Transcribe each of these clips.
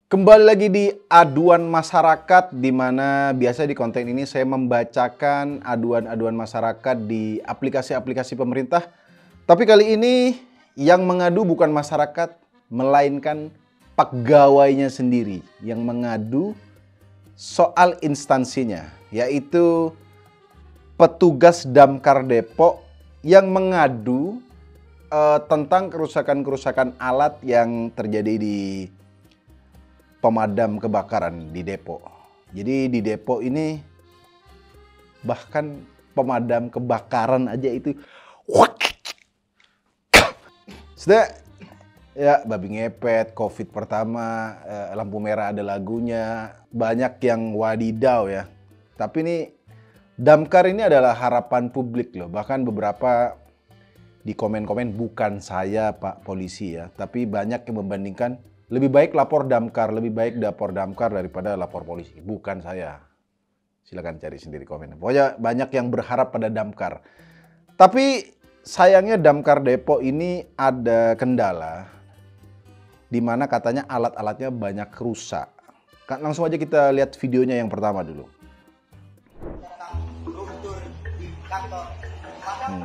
Kembali lagi di aduan masyarakat, di mana biasa di konten ini saya membacakan aduan-aduan masyarakat di aplikasi-aplikasi pemerintah. Tapi kali ini yang mengadu bukan masyarakat, melainkan pegawainya sendiri yang mengadu soal instansinya, yaitu petugas Damkar Depok yang mengadu tentang kerusakan-kerusakan alat yang terjadi di pemadam kebakaran di Depok. Jadi di Depok ini bahkan pemadam kebakaran aja itu sudah ya babi ngepet, COVID pertama, lampu merah ada lagunya, banyak yang wadidaw ya. Tapi ini Damkar ini adalah harapan publik loh. Bahkan beberapa di komen-komen bukan saya Pak Polisi ya, tapi banyak yang membandingkan lebih baik lapor Damkar, lebih baik lapor Damkar daripada lapor polisi. Bukan saya. Silakan cari sendiri komen. Pokoknya banyak yang berharap pada Damkar. Tapi sayangnya Damkar Depok ini ada kendala, di mana katanya alat-alatnya banyak rusak. Langsung aja kita lihat videonya yang pertama dulu.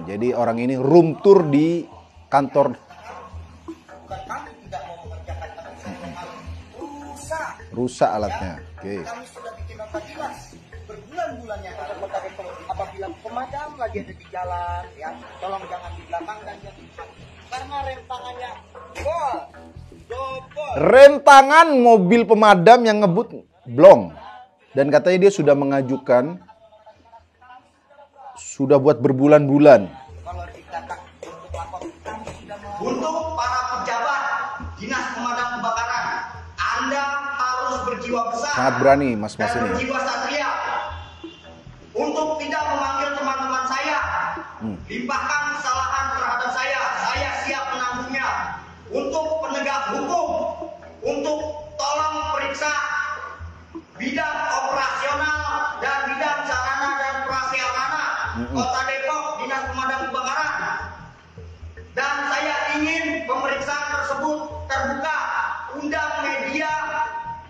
Jadi orang ini room tour di kantor. Rusak alatnya. Oke. Kami sudah bikin nota jelas berbulan-bulannya apabila pemadam lagi ada di jalan, ya tolong jangan di belakang dan jangan di depan. Karena rem tangannya double. Rem tangan mobil pemadam yang ngebut blong. Dan katanya dia sudah mengajukan, sudah buat berbulan-bulan. Kalau dikata untuk lapor, kami sudah mau. Untuk para pejabat dinas pemadam kebakaran, Anda harus berjiwa besar. Sangat berani mas-mas dan ini. berjiwa satria untuk tidak memanggil teman-teman saya, limpahkan kesalahan terhadap saya siap menanggungnya. Untuk penegak hukum, untuk tolong periksa bidang operasional dan bidang sarana dan prasarana Kota Depok Dinas Pemadam Kebakaran. Dan saya ingin pemeriksaan tersebut terbuka, undang media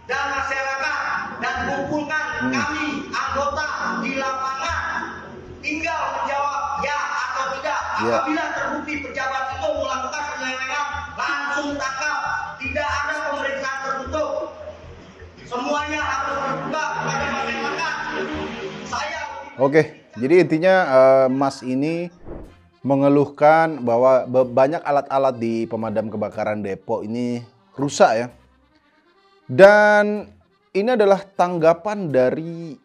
dan masyarakat dan kumpulkan kami anggota di lapangan, tinggal menjawab ya atau tidak. Apabila terbukti pejabat itu melakukan penyelewengan, langsung tangkap. Tidak ada pemeriksaan tertutup, semuanya harus terbuka kepada masyarakat. Oke, jadi intinya mas ini mengeluhkan bahwa banyak alat-alat di pemadam kebakaran Depok ini rusak ya. Dan ini adalah tanggapan dari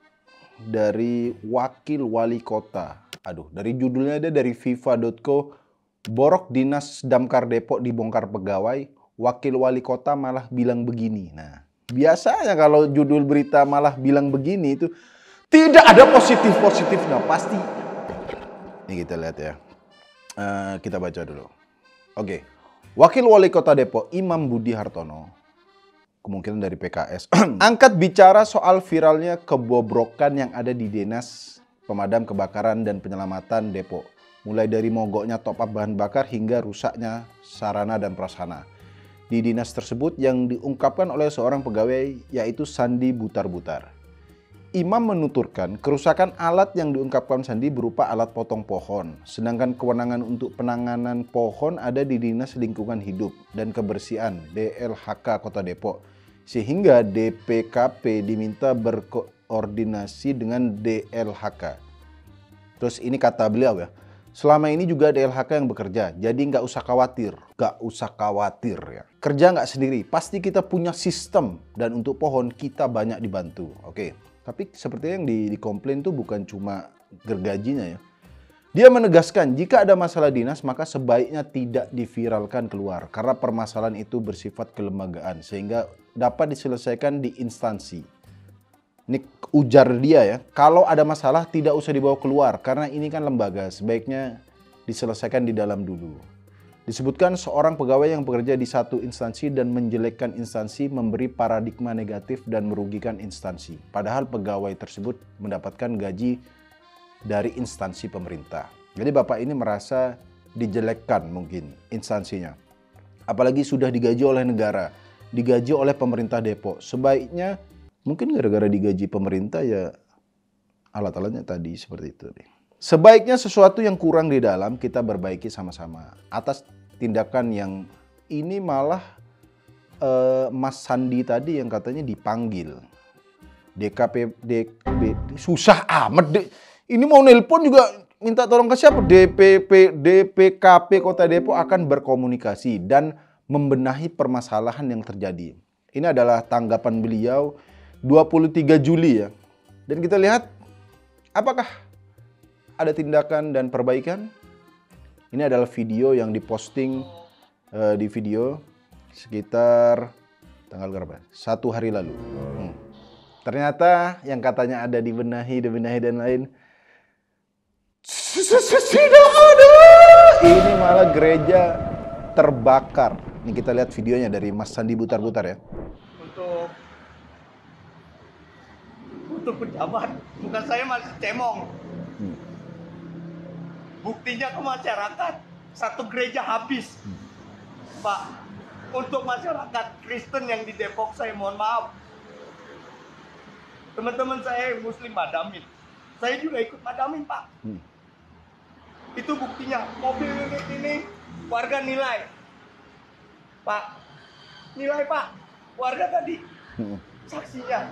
wakil wali kota. Aduh, dari judulnya ada dari viva.co, borok dinas Damkar Depok dibongkar pegawai, wakil wali kota malah bilang begini. Nah, biasanya kalau judul berita malah bilang begini itu tidak ada positif-positifnya, pasti. Ini kita lihat ya. Kita baca dulu. Oke. Wakil Wali Kota Depok Imam Budi Hartono, kemungkinan dari PKS, angkat bicara soal viralnya kebobrokan yang ada di Dinas Pemadam Kebakaran dan Penyelamatan Depok. Mulai dari mogoknya top up bahan bakar hingga rusaknya sarana dan prasarana di dinas tersebut yang diungkapkan oleh seorang pegawai yaitu Sandi Butar-Butar. Imam menuturkan kerusakan alat yang diungkapkan Sandi berupa alat potong pohon, sedangkan kewenangan untuk penanganan pohon ada di Dinas Lingkungan Hidup dan Kebersihan DLHK Kota Depok, sehingga DPKP diminta berkoordinasi dengan DLHK. Terus ini kata beliau ya, selama ini juga DLHK yang bekerja, jadi nggak usah khawatir ya. Kerja nggak sendiri, pasti kita punya sistem dan untuk pohon kita banyak dibantu. Oke. Tapi sepertinya yang dikomplain tuh bukan cuma gergajinya ya. Dia menegaskan jika ada masalah dinas maka sebaiknya tidak diviralkan keluar karena permasalahan itu bersifat kelembagaan sehingga dapat diselesaikan di instansi. Ini ujar dia ya, kalau ada masalah tidak usah dibawa keluar karena ini kan lembaga, sebaiknya diselesaikan di dalam dulu. Disebutkan seorang pegawai yang bekerja di satu instansi dan menjelekkan instansi memberi paradigma negatif dan merugikan instansi. Padahal pegawai tersebut mendapatkan gaji dari instansi pemerintah. Jadi Bapak ini merasa dijelekkan mungkin instansinya. Apalagi sudah digaji oleh negara. digaji oleh pemerintah Depok. Sebaiknya mungkin gara-gara digaji pemerintah ya alat-alatnya tadi seperti itu. Sebaiknya sesuatu yang kurang di dalam kita perbaiki sama-sama. Atas tindakan yang ini malah Mas Sandi tadi yang katanya dipanggil. Susah amat. Ini mau nelpon juga minta tolong ke siapa? DPKP Kota Depok akan berkomunikasi dan membenahi permasalahan yang terjadi. Ini adalah tanggapan beliau 23 Juli ya. Dan kita lihat apakah ada tindakan dan perbaikan. Ini adalah video yang diposting di video sekitar tanggal berapa? 1 hari lalu. Ternyata yang katanya ada dibenahi dan lain. Tidak ada. Ini malah gereja terbakar. Ini kita lihat videonya dari Mas Sandi Butar-Butar ya. Untuk pejabat, bukan saya masih cemong. Buktinya ke masyarakat, satu gereja habis. Pak, untuk masyarakat Kristen yang di Depok, saya mohon maaf. Teman-teman saya Muslim madamin. Saya juga ikut madamin, Pak. Itu buktinya, mobil unit ini warga nilai. Pak, nilai Pak, warga tadi. Saksinya,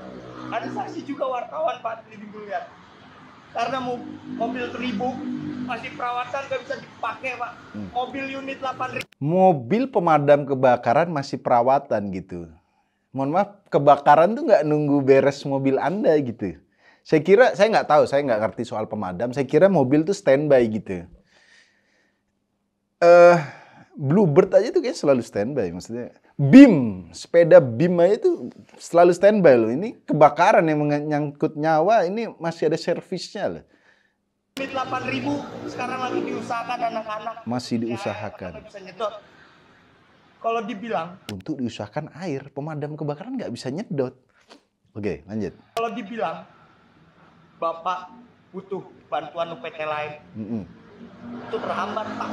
ada saksi juga wartawan Pak di lihat. Karena mobil 1000 masih perawatan gak bisa dipakai Pak. Mobil unit 8.000. Mobil pemadam kebakaran masih perawatan gitu. Mohon maaf, kebakaran tuh nggak nunggu beres mobil Anda gitu. Saya kira, saya nggak tahu, saya nggak ngerti soal pemadam. Saya kira mobil tuh standby gitu. Bluebird aja tuh kayak selalu standby, maksudnya. BIM, sepeda BIM aja tuh selalu standby loh. Ini kebakaran yang menyangkut nyawa, ini masih ada servisnya loh. Unit 8.000 sekarang lagi diusahakan anak-anak. Masih diusahakan. Ya, bisa nyedot. Kalau dibilang untuk diusahakan air, pemadam kebakaran nggak bisa nyedot. Oke, lanjut. Kalau dibilang Bapak butuh bantuan UPT lain, itu terhambat Pak.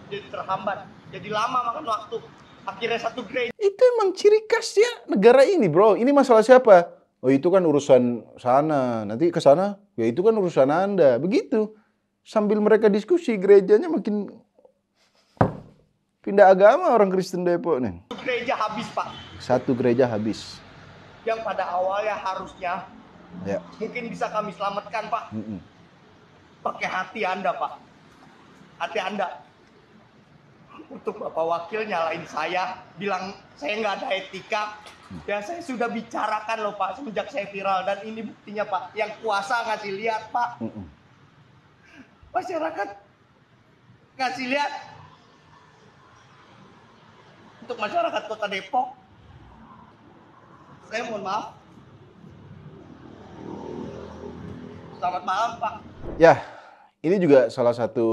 Jadi terhambat, jadi lama makan waktu. Akhirnya satu grade. Itu emang ciri khas ya negara ini, bro. Ini masalah siapa? Oh, itu kan urusan sana. Nanti ke sana, ya itu kan urusan Anda. Begitu. Sambil mereka diskusi, gerejanya makin pindah agama orang Kristen Depok nih. Satu gereja habis, Pak. Satu gereja habis. Yang pada awalnya harusnya ya, mungkin bisa kami selamatkan, Pak. Pakai hati Anda, Pak. Hati Anda. Untuk Bapak Wakil nyalain saya, bilang saya nggak ada etika. Ya saya sudah bicarakan loh Pak, semenjak saya viral. Dan ini buktinya Pak, yang kuasa ngasih lihat Pak. Masyarakat ngasih lihat. Untuk masyarakat Kota Depok, saya mohon maaf. Selamat malam Pak. Ya. Ini juga salah satu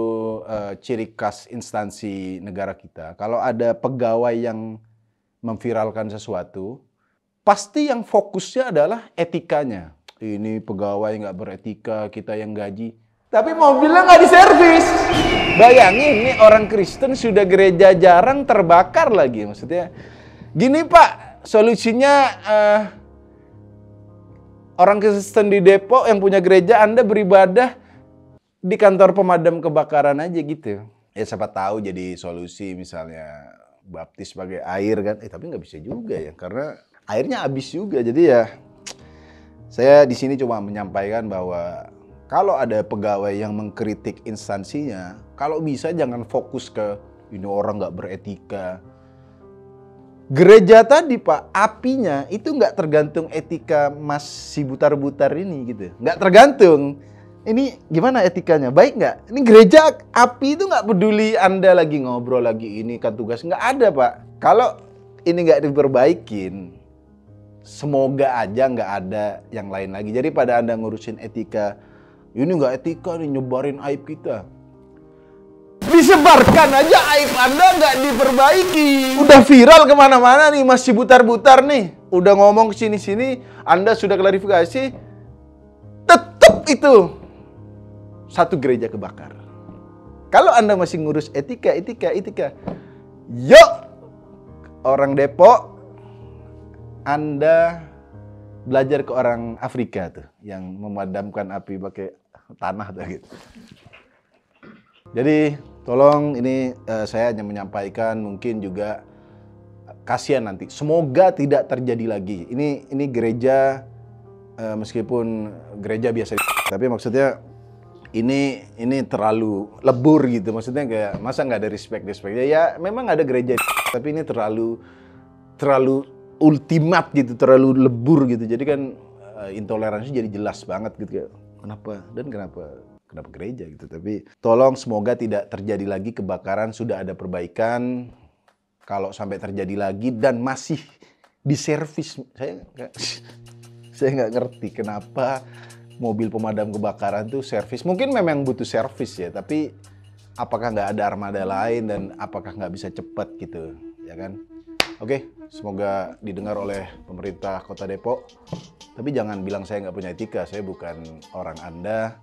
ciri khas instansi negara kita. Kalau ada pegawai yang memviralkan sesuatu, pasti yang fokusnya adalah etikanya. Ini pegawai nggak beretika, kita yang gaji. Tapi mobilnya nggak diservis. Bayangin, ini orang Kristen sudah gereja jarang terbakar lagi. Maksudnya, gini Pak, solusinya orang Kristen di Depok yang punya gereja, Anda beribadah di kantor pemadam kebakaran aja gitu. Ya siapa tahu jadi solusi misalnya baptis pakai air kan. Tapi nggak bisa juga ya karena airnya habis juga. Jadi ya saya di sini cuma menyampaikan bahwa kalau ada pegawai yang mengkritik instansinya, kalau bisa jangan fokus ke ini orang nggak beretika. Gereja tadi Pak, apinya itu nggak tergantung etika Mas si butar-butar ini gitu. Nggak tergantung. Ini gimana etikanya? Baik nggak? Ini gereja api itu nggak peduli Anda lagi ngobrol lagi ini kan tugas. Nggak ada Pak. Kalau ini nggak diperbaikin, semoga aja nggak ada yang lain lagi. Jadi pada Anda ngurusin etika, ini nggak etika nih nyebarin aib kita. Disebarkan aja aib Anda nggak diperbaiki. Udah viral kemana-mana nih masih butar-butar nih. Udah ngomong kesini-sini, Anda sudah klarifikasi. Tetap itu satu gereja kebakar. Kalau Anda masih ngurus etika. Yuk, orang Depok, Anda belajar ke orang Afrika tuh yang memadamkan api pakai tanah tuh gitu. Jadi tolong ini saya hanya menyampaikan, mungkin juga kasihan nanti. Semoga tidak terjadi lagi. Ini gereja meskipun gereja biasa, tapi maksudnya ini terlalu lebur gitu. Maksudnya kayak masa nggak ada respect. Ya memang ada gereja, tapi ini terlalu ultimat gitu, terlalu lebur gitu. Jadi kan intoleransi jadi jelas banget gitu. Kenapa gereja gitu. Tapi tolong semoga tidak terjadi lagi kebakaran. Sudah ada perbaikan. Kalau sampai terjadi lagi dan masih diservis, saya nggak ngerti kenapa mobil pemadam kebakaran tuh servis. Mungkin memang butuh servis ya, tapi apakah nggak ada armada lain dan apakah nggak bisa cepat gitu, ya kan? Oke, semoga didengar oleh pemerintah Kota Depok. Tapi jangan bilang saya nggak punya etika, saya bukan orang Anda.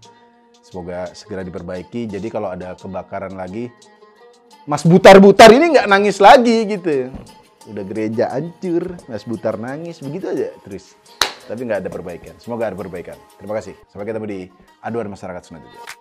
Semoga segera diperbaiki. Jadi kalau ada kebakaran lagi, Mas Butar-Butar ini nggak nangis lagi gitu. Udah gereja hancur, Mas Butar nangis, begitu aja terus. Tapi nggak ada perbaikan. Semoga ada perbaikan. Terima kasih. Sampai ketemu di Aduan Masyarakat selanjutnya.